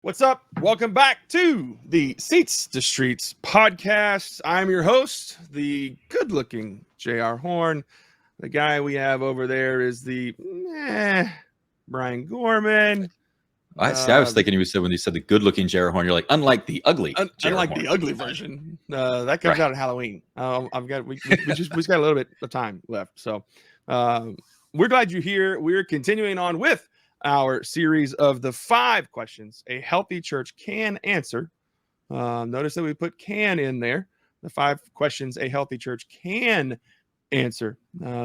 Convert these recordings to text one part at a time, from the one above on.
What's up? Welcome back to the Seats to Streets podcast. I'm your host, the good-looking J.R. Horn. The guy we have over there is the Brian Gorman. I was thinking you said when you said the good-looking J.R. Horn, you're like, unlike the ugly J.R. Unlike Horn. the ugly version. That comes out at Halloween. We just got a little bit of time left. So we're glad you're here. We're continuing on with our series of the 5 questions a healthy church can answer. Notice that we put can in there. The 5 questions a healthy church can answer.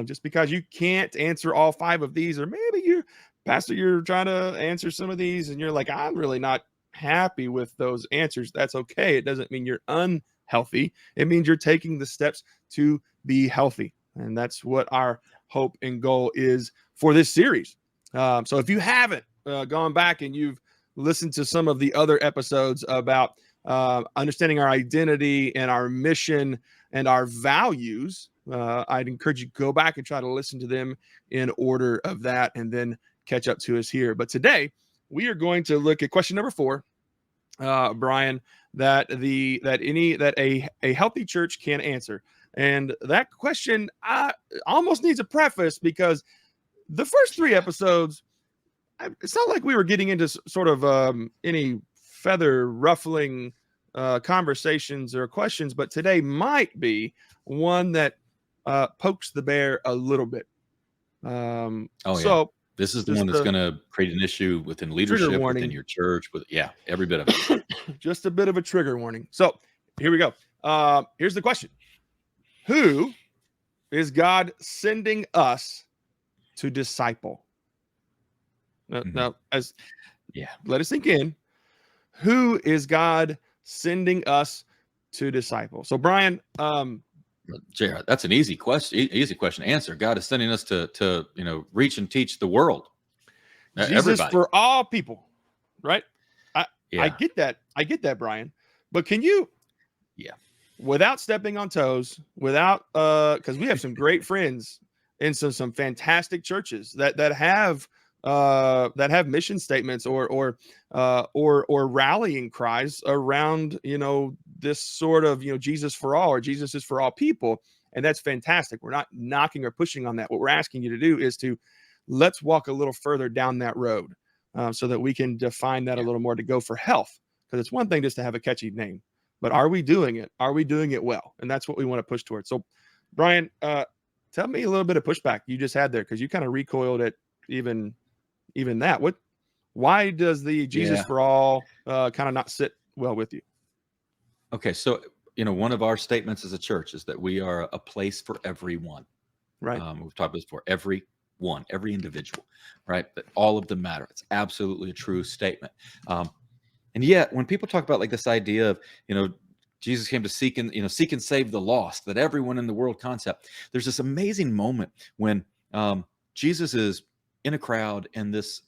Just because you can't answer all 5 of these, or maybe you, Pastor, you're trying to answer some of these and you're like, I'm really not happy with those answers. That's okay. It doesn't mean you're unhealthy. It means you're taking the steps to be healthy. And that's what our hope and goal is for this series. So if you haven't gone back and you've listened to some of the other episodes about understanding our identity and our mission and our values, I'd encourage you to go back and try to listen to them in order of that and then catch up to us here. But today we are going to look at question number 4, Brian, that a healthy church can answer. And that question almost needs a preface, because the first 3 episodes, it's not like we were getting into sort of any feather ruffling conversations or questions, but today might be one that pokes the bear a little bit. So this is the one that's going to create an issue within leadership, within your church, every bit of it. Just a bit of a trigger warning. So here we go. Here's the question. Who is God sending us to disciple? Now, let it sink in. Who is God sending us to disciple? So, Brian, JR, that's an easy question. Easy question to answer. God is sending us to reach and teach the world. Jesus everybody. For all people, right? I get that. I get that, Brian. But can you? Yeah. Without stepping on toes, without because we have some great friends in some fantastic churches that have mission statements or rallying cries around this sort of Jesus for all, or Jesus is for all people, and that's fantastic. We're not knocking or pushing on that. What we're asking you to do is to let's walk a little further down that road, so that we can define that a little more, to go for health, because it's one thing just to have a catchy name, but are we doing it? Are we doing it well? And that's what we want to push towards. So, Brian, tell me a little bit of pushback you just had there, because you kind of recoiled at even that. Why does the Jesus for all kind of not sit well with you? Okay, so one of our statements as a church is that we are a place for everyone. Right. We've talked about this before. Everyone, every individual, right? That all of them matter. It's absolutely a true statement. And yet, when people talk about like this idea of Jesus came to seek and save the lost, that everyone in the world concept, there's this amazing moment when Jesus is in a crowd and this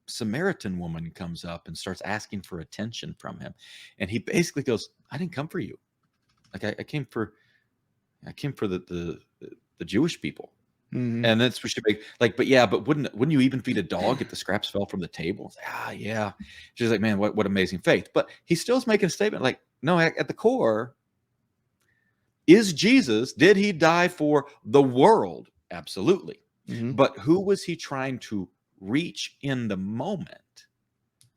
Samaritan woman comes up and starts asking for attention from him, and he basically goes, "I didn't come for you. Like I came for the Jewish people." Mm-hmm. And that's what she make but wouldn't you even feed a dog if the scraps fell from the table? Like, yeah. She's like, man, what amazing faith. But he still is making a statement like, no, at the core, is Jesus, did he die for the world? Absolutely. Mm-hmm. But who was he trying to reach in the moment?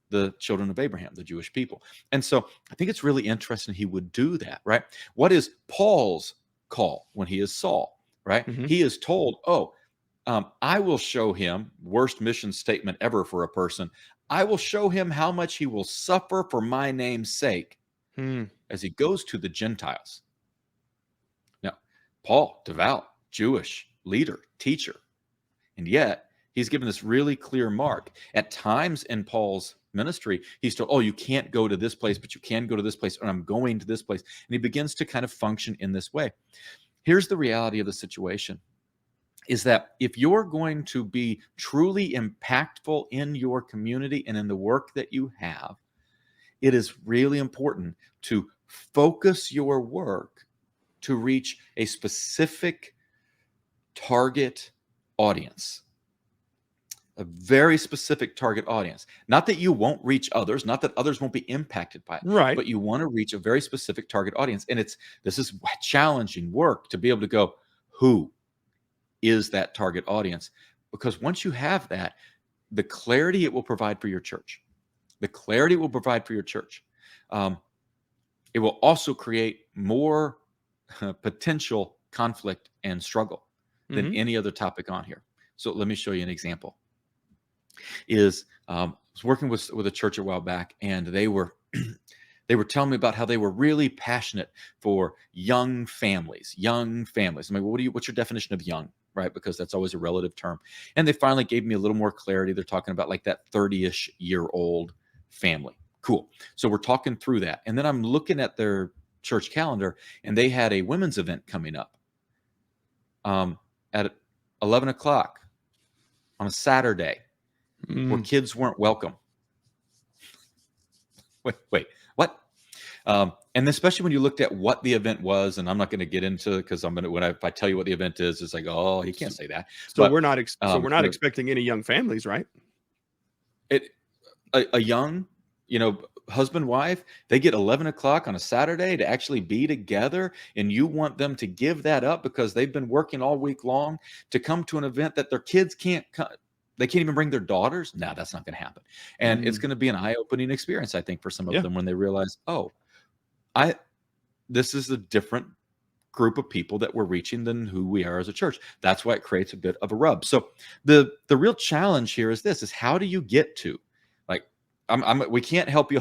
The children of Abraham, the Jewish people. And so I think it's really interesting he would do that, right? What is Paul's call when he is Saul? Right? Mm-hmm. He is told, I will show him, worst mission statement ever for a person, I will show him how much he will suffer for my name's sake as he goes to the Gentiles. Now, Paul, devout, Jewish leader, teacher, and yet he's given this really clear mark. At times in Paul's ministry, he's told, you can't go to this place, but you can go to this place, and I'm going to this place. And he begins to kind of function in this way. Here's the reality of the situation, is that if you're going to be truly impactful in your community and in the work that you have, it is really important to focus your work to reach a specific target audience, a very specific target audience. Not that you won't reach others, not that others won't be impacted by it, Right. but you want to reach a very specific target audience. And this is challenging work to be able to go, who is that target audience? Because once you have that, the clarity it will provide for your church, it will also create more potential conflict and struggle than any other topic on here. So let me show you an example. I was working with a church a while back, and they were they were telling me about how they were really passionate for young families. Young families. I mean, what's your definition of young, right? Because that's always a relative term. And they finally gave me a little more clarity. They're talking about like that 30-ish year old family. Cool. So we're talking through that. And then I'm looking at their church calendar, and they had a women's event coming up at 11 o'clock on a Saturday where kids weren't welcome. Wait, what? And especially when you looked at what the event was, and I'm not going to get into it because if I tell you what the event is, it's like, oh, you can't say that. So we're not expecting any young families, right? A young, husband, wife, they get 11 o'clock on a Saturday to actually be together, and you want them to give that up because they've been working all week long to come to an event that their kids can't come. They can't even bring their daughters. No, that's not going to happen. And it's going to be an eye-opening experience, I think, for some of them when they realize, this is a different group of people that we're reaching than who we are as a church. That's why it creates a bit of a rub. So the real challenge here is how do you get to, like, we can't help you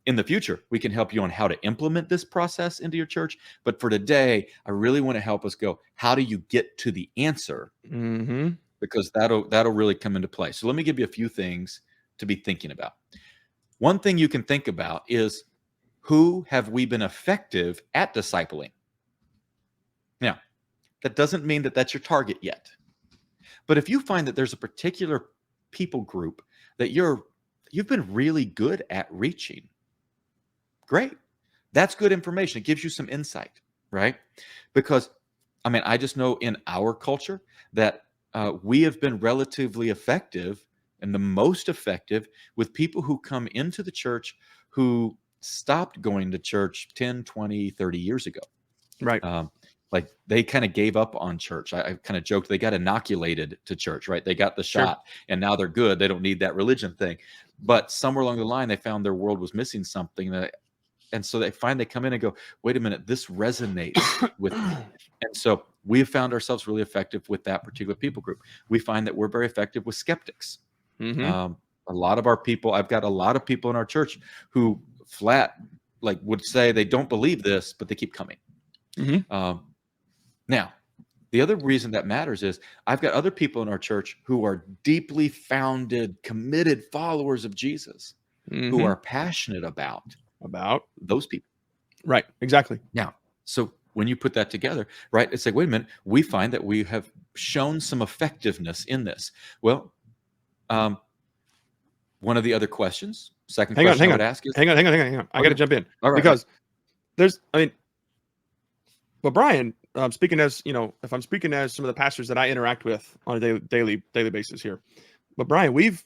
in the future. We can help you on how to implement this process into your church. But for today, I really want to help us go, how do you get to the answer? Because that'll really come into play. So let me give you a few things to be thinking about. One thing you can think about is, who have we been effective at discipling? Now, that doesn't mean that that's your target yet. But if you find that there's a particular people group that you've been really good at reaching, great. That's good information. It gives you some insight, right? Because, I just know in our culture that we have been relatively effective and the most effective with people who come into the church who stopped going to church 10, 20, 30 years ago. Right. Like they kind of gave up on church. I kind of joked they got inoculated to church, right? They got the shot and now they're good. They don't need that religion thing. But somewhere along the line, they found their world was missing something. And so they come in and go, wait a minute, this resonates with me. And so we have found ourselves really effective with that particular people group. We find that we're very effective with skeptics. A lot of our people, I've got a lot of people in our church who flat would say they don't believe this, but they keep coming. Now, the other reason that matters is I've got other people in our church who are deeply founded, committed followers of Jesus, who are passionate about those people. Right. Exactly. Now, so when you put that together, right, it's like, wait a minute, we find that we have shown some effectiveness in this. Well, one of the other questions, second question I would ask is... Hang on. I got to jump in. All right. Because but Brian, speaking as, if I'm speaking as some of the pastors that I interact with on a daily basis here, but Brian, we're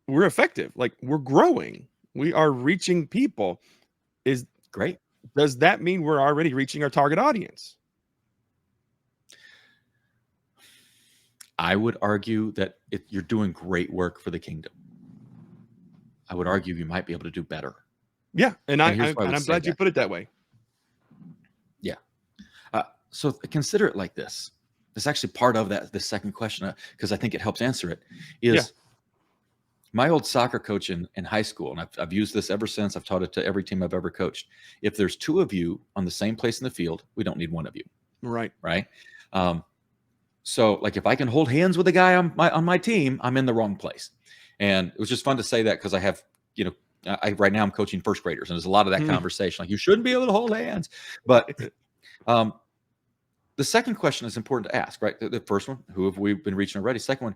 effective. Like, we're growing. We are reaching people. Is great. Does that mean we're already reaching our target audience? I would argue that you're doing great work for the kingdom. I would argue you might be able to do better. Yeah, and I'm glad you put it that way. Yeah. So consider it like this. It's actually part of the second question, because I think it helps answer it, is my old soccer coach in high school, and I've used this ever since. I've taught it to every team I've ever coached. If there's two of you on the same place in the field, we don't need one of you. Right. Right. So like if I can hold hands with a guy on my team, I'm in the wrong place. And it was just fun to say that because I have, right now I'm coaching first graders, and there's a lot of that conversation. Like, you shouldn't be able to hold hands. But the second question is important to ask, right? The first one, who have we been reaching already? Second one,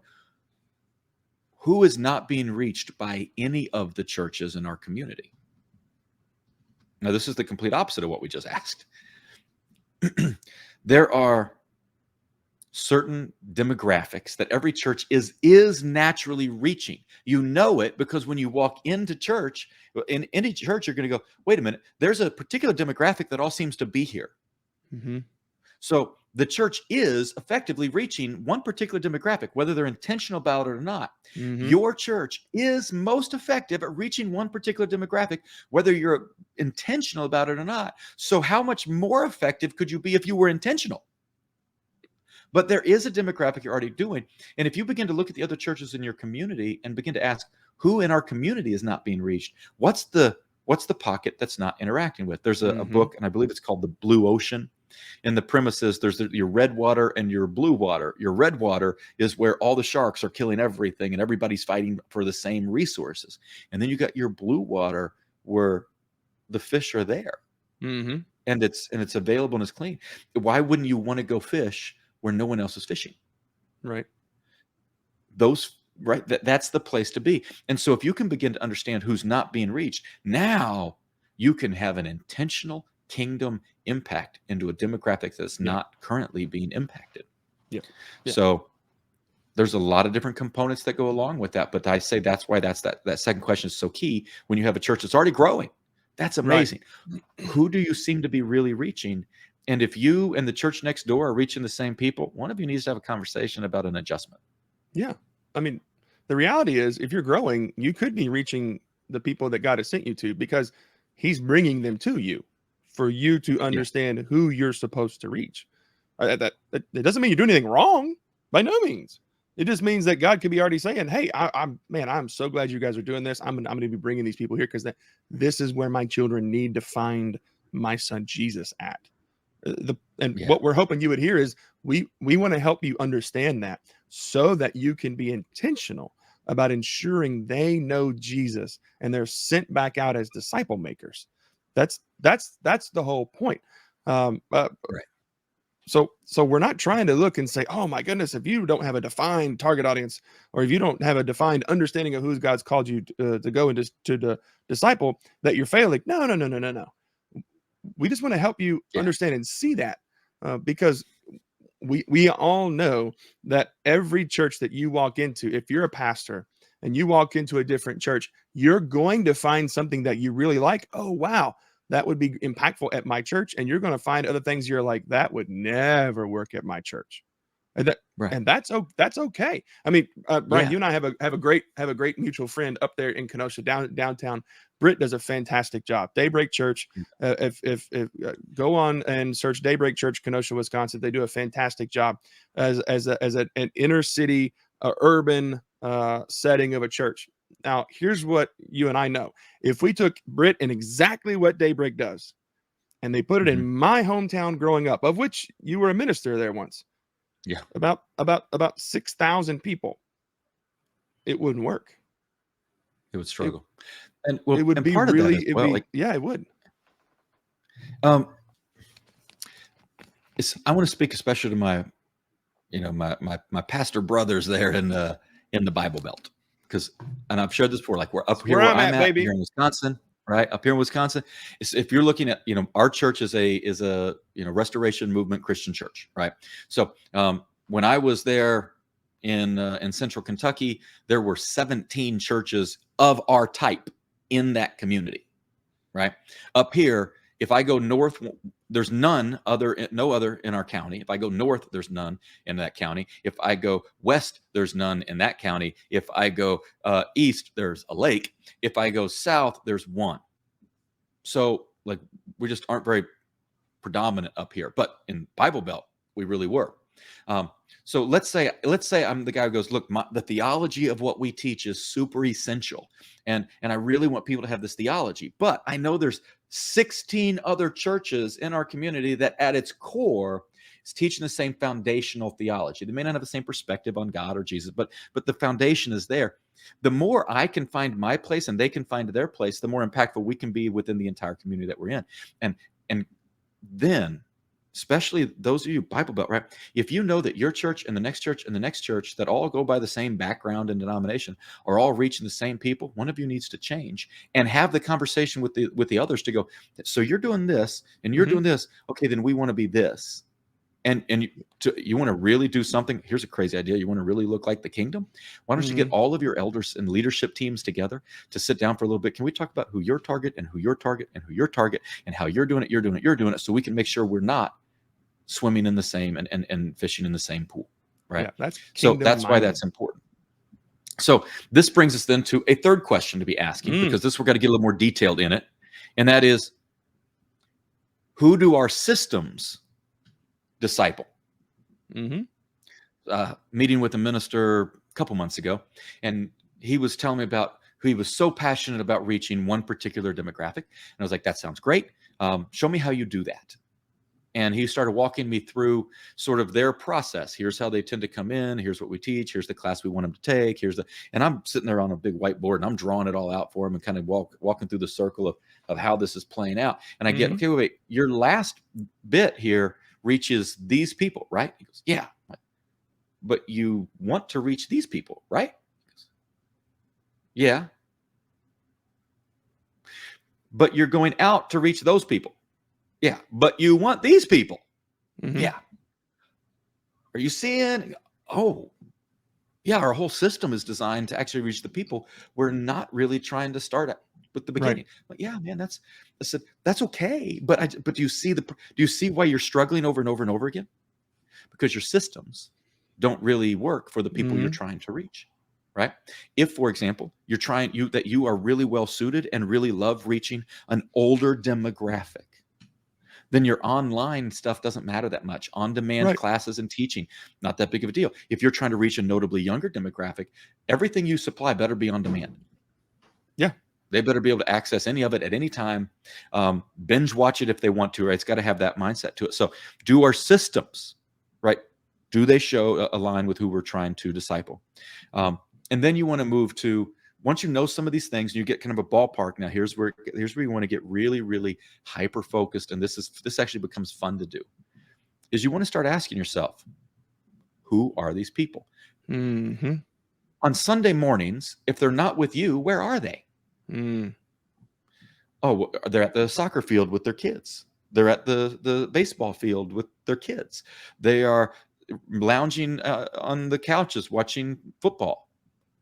who is not being reached by any of the churches in our community? Now, this is the complete opposite of what we just asked. There are certain demographics that every church is naturally reaching. You know it because when you walk into church, in any church, you're going to go, wait a minute, there's a particular demographic that all seems to be here. Mm-hmm. So the church is effectively reaching one particular demographic, whether they're intentional about it or not. Mm-hmm. Your church is most effective at reaching one particular demographic, whether you're intentional about it or not. So how much more effective could you be if you were intentional? But there is a demographic you're already doing. And if you begin to look at the other churches in your community and begin to ask who in our community is not being reached, what's the pocket that's not interacting with? There's a book, and I believe it's called The Blue Ocean. And the premise is there's your red water and your blue water. Your red water is where all the sharks are killing everything and everybody's fighting for the same resources. And then you got your blue water where the fish are there. Mm-hmm. And it's available and it's clean. Why wouldn't you want to go fish where no one else is fishing? Right. That's the place to be. And so if you can begin to understand who's not being reached, now you can have an intentional kingdom impact into a demographic that's not currently being impacted. Yeah. So there's a lot of different components that go along with that. But I say that's why that second question is so key. When you have a church that's already growing, that's amazing. Right. Who do you seem to be really reaching? And if you and the church next door are reaching the same people, one of you needs to have a conversation about an adjustment. Yeah. I mean, the reality is if you're growing, you could be reaching the people that God has sent you to because he's bringing them to you for you to understand who you're supposed to reach. That doesn't mean you do anything wrong, by no means. It just means that God could be already saying, hey, I'm so glad you guys are doing this. I'm going to be bringing these people here because this is where my children need to find my son Jesus at. What we're hoping you would hear is we want to help you understand that so that you can be intentional about ensuring they know Jesus and they're sent back out as disciple makers. That's the whole point. Right. So we're not trying to look and say, oh my goodness, if you don't have a defined target audience, or if you don't have a defined understanding of who God's called you to go and to disciple, that you're failing. No. We just want to help you understand and see that because we all know that every church that you walk into, if you're a pastor and you walk into a different church, you're going to find something that you really like. Oh, wow, that would be impactful at my church. And you're going to find other things you're like, that would never work at my church. And that's okay. I mean, Brian, you and I have a great mutual friend up there in Kenosha, downtown. Britt does a fantastic job. Daybreak Church. If go on and search Daybreak Church, Kenosha, Wisconsin. They do a fantastic job as an inner city, urban setting of a church. Now, here's what you and I know: if we took Britt and exactly what Daybreak does, and they put it in my hometown growing up, of which you were a minister there once. Yeah. About 6,000 people. It wouldn't work. It would struggle. And it would be part really, of that as well, it would. I want to speak especially to my pastor brothers there in the Bible Belt, and I've shared this before, like we're up here where I'm at baby. Here in Wisconsin. Right up here in Wisconsin, if you're looking at, our church is a Restoration Movement Christian church, right? So when I was there in Central Kentucky, there were 17 churches of our type in that community, right? Up here, if I go north, there's no other in our county. If I go north, there's none in that county. If I go west, there's none in that county. If I go east, there's a lake. If I go south, there's one. So like we just aren't very predominant up here, but in Bible Belt, we really were. So let's say I'm the guy who goes, look, the theology of what we teach is super essential. And I really want people to have this theology, but I know there's 16 other churches in our community that at its core is teaching the same foundational theology. They may not have the same perspective on God or Jesus, but the foundation is there. The more I can find my place and they can find their place, the more impactful we can be within the entire community that we're in. And then, especially those of you Bible Belt, right? If you know that your church and the next church and the next church that all go by the same background and denomination are all reaching the same people, one of you needs to change and have the conversation with the others to go, so you're doing this and you're doing this. Okay, then we want to be this. And you want to really do something. Here's a crazy idea. You want to really look like the kingdom? Why don't you get all of your elders and leadership teams together to sit down for a little bit? Can we talk about who your target and who your target and who your target and how you're doing it, so we can make sure we're not swimming in the same and fishing in the same pool, right? Yeah, that's so that's why that's important. So this brings us then to a third question to be asking, because this we're going to get a little more detailed in it, and that is, who do our systems disciple? Meeting with a minister a couple months ago, and he was telling me about who he was so passionate about reaching one particular demographic. And I was like, that sounds great. Show me how you do that. And he started walking me through sort of their process. Here's how they tend to come in. Here's what we teach. Here's the class we want them to take. And I'm sitting there on a big whiteboard and I'm drawing it all out for him and kind of walking through the circle of how this is playing out. And I get, okay, wait, your last bit here reaches these people, right? He goes, yeah, but you want to reach these people, right? Goes, yeah. But you're going out to reach those people. Yeah, but you want these people. Yeah. Are you seeing? Oh, yeah, our whole system is designed to actually reach the people. We're not really trying to start at with the beginning. Right. But yeah, man, that's okay. But do you see why you're struggling over and over and over again? Because your systems don't really work for the people you're trying to reach. Right? If, for example, you are really well suited and really love reaching an older demographic, then your online stuff doesn't matter that much. On-demand classes and teaching, not that big of a deal. If you're trying to reach a notably younger demographic, everything you supply better be on demand. Yeah. They better be able to access any of it at any time. Binge watch it if they want to, right? It's got to have that mindset to it. So do our systems, right? Do they align with who we're trying to disciple? And then you want to move to, once you know some of these things, you get kind of a ballpark. Now, here's where you want to get really, really hyper focused, and this actually becomes fun to do. Is you want to start asking yourself, who are these people? On Sunday mornings, if they're not with you, where are they? Oh, they're at the soccer field with their kids. They're at the baseball field with their kids. They are lounging on the couches watching football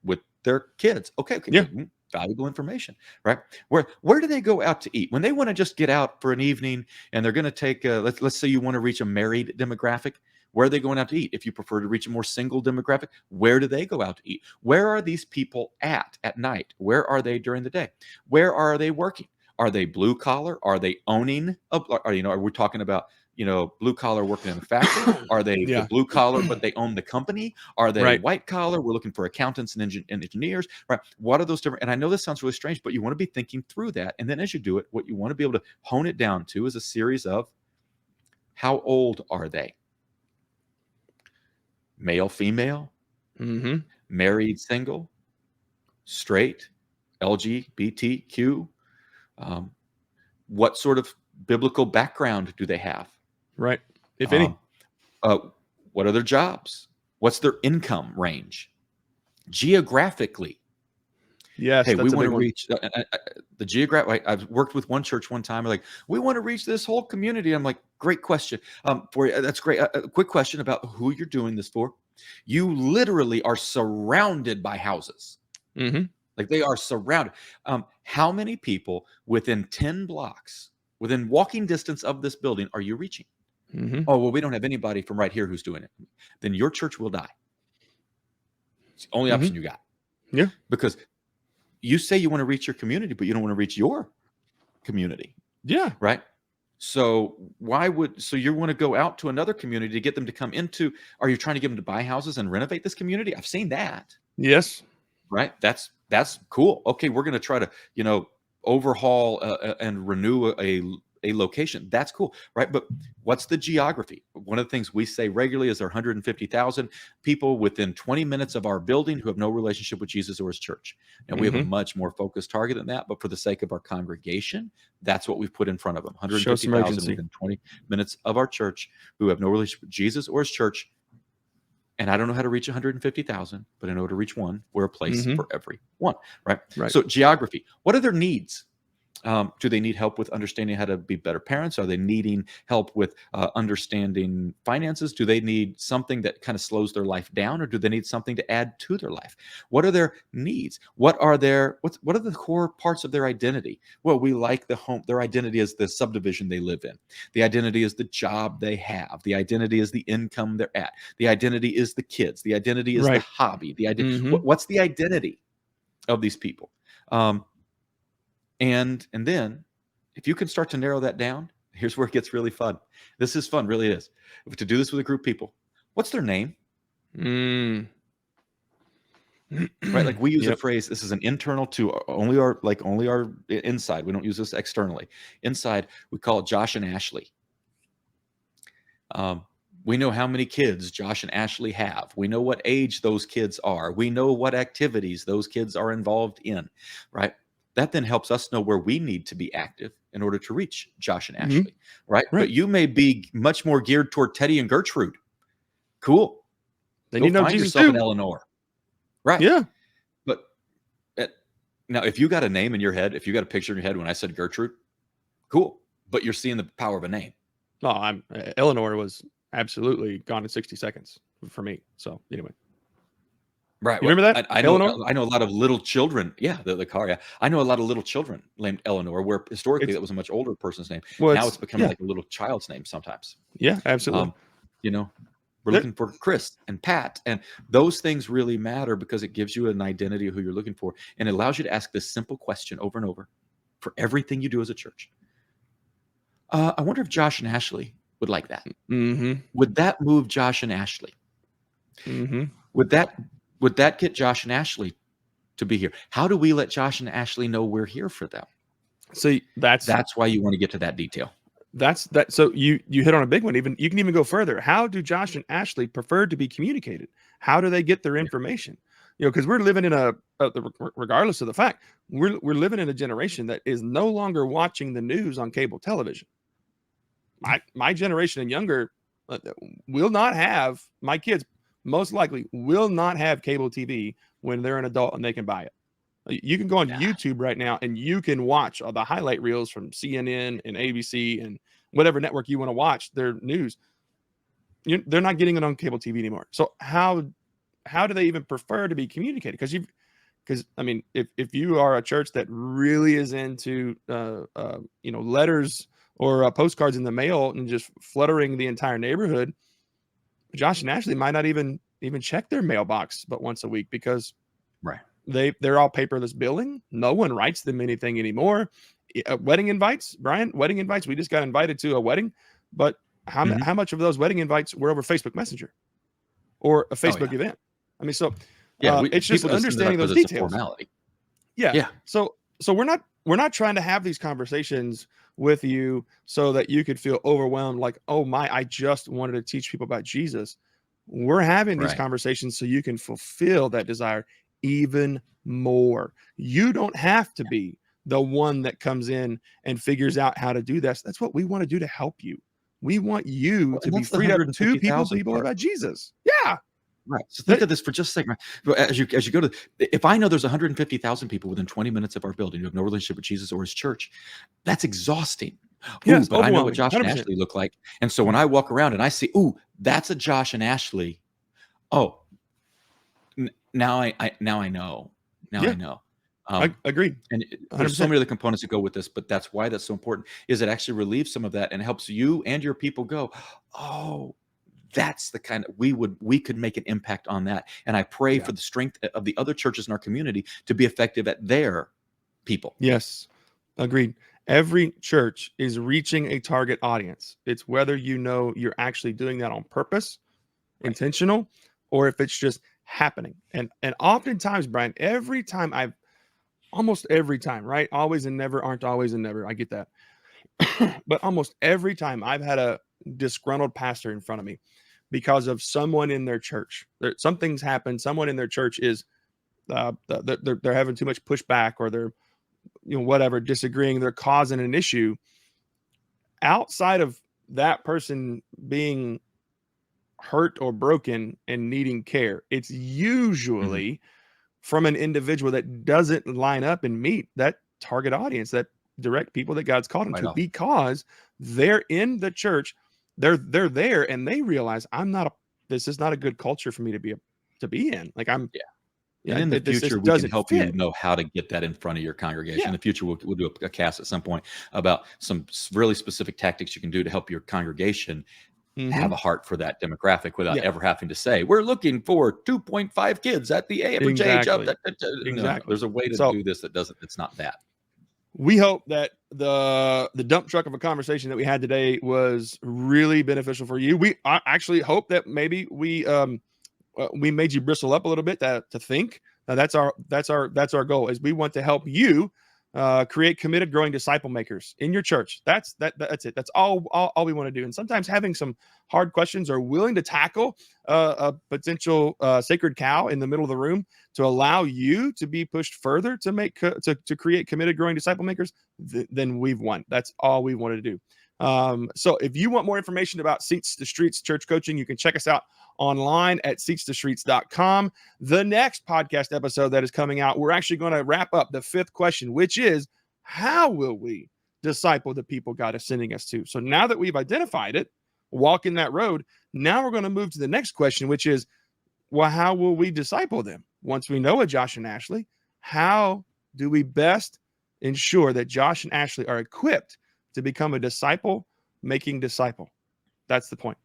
with their kids. Okay. Yeah. Valuable information, right? Where do they go out to eat when they want to just get out for an evening and they're going to take let's say you want to reach a married demographic? Where are they going out to eat? If you prefer to reach a more single demographic, where do they go out to eat? Where are these people at night? Where are they during the day? Where are they working? Are they blue collar? Are they owning are we talking about blue collar working in the factory? Are they the blue collar, but they own the company? Are they white collar? We're looking for accountants and engineers, right? What are those different? And I know this sounds really strange, but you want to be thinking through that. And then as you do it, what you want to be able to hone it down to is a series of, how old are they? Male, female, married, single, straight, LGBTQ. What sort of biblical background do they have? Right. If any. What are their jobs? What's their income range? Geographically. Yes. Hey, we want to reach the geographic. I've worked with one church one time. Like, we want to reach this whole community. I'm like, great question. For you, that's great. A quick question about who you're doing this for. You literally are surrounded by houses. Like, they are surrounded. How many people within 10 blocks, within walking distance of this building, are you reaching? Oh, well, we don't have anybody from right here who's doing it. Then your church will die. It's the only option you got. Yeah. Because you say you want to reach your community, but you don't want to reach your community. Yeah. Right. So you want to go out to another community to get them to come into, are you trying to get them to buy houses and renovate this community? I've seen that. Yes. Right. That's cool. Okay. We're going to try to, overhaul and renew a location. That's cool. Right. But what's the geography? One of the things we say regularly is there are 150,000 people within 20 minutes of our building who have no relationship with Jesus or his church. And we have a much more focused target than that. But for the sake of our congregation, that's what we've put in front of them. 150,000 within 20 minutes of our church who have no relationship with Jesus or his church. And I don't know how to reach 150,000, but I know how to reach one. We're a place for every one, right? So geography, what are their needs? Do they need help with understanding how to be better parents? Are they needing help with understanding finances? Do they need something that kind of slows their life down, or do they need something to add to their life? What are their needs? What are the core parts of their identity? Well, we like the home. Their identity is the subdivision they live in. The identity is the job they have. The identity is the income they're at. The identity is the kids. The identity is the Right. hobby. Mm-hmm. What's the identity of these people? And then if you can start to narrow that down, here's where it gets really fun. This is fun, really is. To do this with a group of people, what's their name? Mm. Right? Like we use a Yep. phrase, this is an internal to only our inside. We don't use this externally. Inside, we call it Josh and Ashley. We know how many kids Josh and Ashley have. We know what age those kids are. We know what activities those kids are involved in, right? That then helps us know where we need to be active in order to reach Josh and Mhm. Ashley, right? Right. But you may be much more geared toward Teddy and Gertrude. Cool. Then Go you know find Jesus yourself an too. Eleanor. Right. Yeah. But now, if you got a name in your head, if you got a picture in your head when I said Gertrude, cool. But you're seeing the power of a name. No, Eleanor was absolutely gone in 60 seconds for me. So anyway. Right. You remember that? I Eleanor? know a lot of little children. Yeah, the car. Yeah, I know a lot of little children named Eleanor, where historically It's that was a much older person's name. well, Now it's becoming yeah, like a little child's name sometimes. yeah, absolutely. You know, we're There, looking for Chris and Pat, and those things really matter because it gives you an identity of who you're looking for, and it allows you to ask this simple question over and over for everything you do as a church. I wonder if Josh and Ashley would like that. mm-hmm. Would that move Josh and Ashley? Mm-hmm. Would that get Josh and Ashley to be here? How do we let Josh and Ashley know we're here for them? See, that's why you want to get to that detail. that. So you hit on a big one. Even you can even go further. How do Josh and Ashley prefer to be communicated? How do they get their information? You know, because we're living in regardless of the fact, we're living in a generation that is no longer watching the news on cable television. My generation and younger will not have, my kids most likely will not have cable TV when they're an adult and they can buy it. You can go on YouTube right now and you can watch the highlight reels from CNN and ABC and whatever network you want to watch their news. They're not getting it on cable TV anymore. So how do they even prefer to be communicated? Because I mean, if you are a church that really is into letters or postcards in the mail and just fluttering the entire neighborhood, Josh and Ashley might not even check their mailbox but once a week because they're all paperless billing. No one writes them anything anymore. Wedding invites, Brian, we just got invited to a wedding, but how much of those wedding invites were over Facebook Messenger or a Facebook event? I mean, so it's just understanding those details. Yeah. So we're not trying to have these conversations with you so that you could feel overwhelmed like, oh my, I just wanted to teach people about Jesus. We're having these conversations so you can fulfill that desire even more. You don't have to be the one that comes in and figures out how to do this. That's what we want to do to help you. We want you to be freed up to people about Jesus. Yeah. Right. So think of this for just a second. As you go to, if I know there's 150,000 people within 20 minutes of our building who have no relationship with Jesus or his church, that's exhausting. Yes, but I know what Josh 100%. And 100%. Ashley look like. And so when I walk around and I see, that's a Josh and Ashley. Oh, now I know. I know. Agreed. And there's so many other components that go with this, but that's why that's so important, is it actually relieves some of that and helps you and your people go, oh, that's the kind of we could make an impact on that. And I pray for the strength of the other churches in our community to be effective at their people. Yes. Agreed. Every church is reaching a target audience. It's whether you're actually doing that on purpose, intentional, or if it's just happening. And oftentimes, Brian, almost every time, right? Always and never aren't always and never. I get that. But almost every time I've had a disgruntled pastor in front of me because of someone in their church. Something's happened. Someone in their church is they're having too much pushback, or they're whatever, disagreeing. They're causing an issue. Outside of that person being hurt or broken and needing care, it's usually from an individual that doesn't line up and meet that target audience, that direct people that God's called them to, because they're in the church. They're there, and they realize this is not a good culture for me to be in. Like and in the future, we can help you know how to get that in front of your congregation. In the future, we'll do a cast at some point about some really specific tactics you can do to help your congregation have a heart for that demographic without ever having to say, we're looking for 2.5 kids at the average age of that. No, there's a way to do this it's not that. We hope that the dump truck of a conversation that we had today was really beneficial for you. I actually hope that maybe we made you bristle up a little bit to think. That's our goal, is we want to help you create committed, growing disciple makers in your church. That's it. That's all we want to do. And sometimes having some hard questions, or willing to tackle a potential sacred cow in the middle of the room to allow you to be pushed further to create committed, growing disciple makers, then we've won. That's all we wanted to do. So if you want more information about Seats to Streets church coaching, you can check us out online at seatstostreets.com. The next podcast episode that is coming out, we're actually going to wrap up the fifth question, which is, how will we disciple the people God is sending us to? So now that we've identified it, walking that road, now we're going to move to the next question, which is, well, how will we disciple them? Once we know a Josh and Ashley, how do we best ensure that Josh and Ashley are equipped to become a disciple-making disciple? That's the point.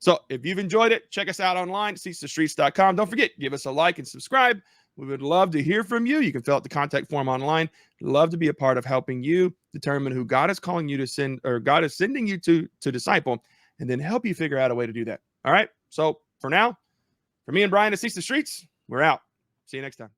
So if you've enjoyed it, check us out online, seatstostreets.com. Don't forget, give us a like and subscribe. We would love to hear from you. You can fill out the contact form online. Love to be a part of helping you determine who God is calling you to send, or God is sending you to disciple, and then help you figure out a way to do that. All right. So for now, for me and Brian at Seats to Streets, we're out. See you next time.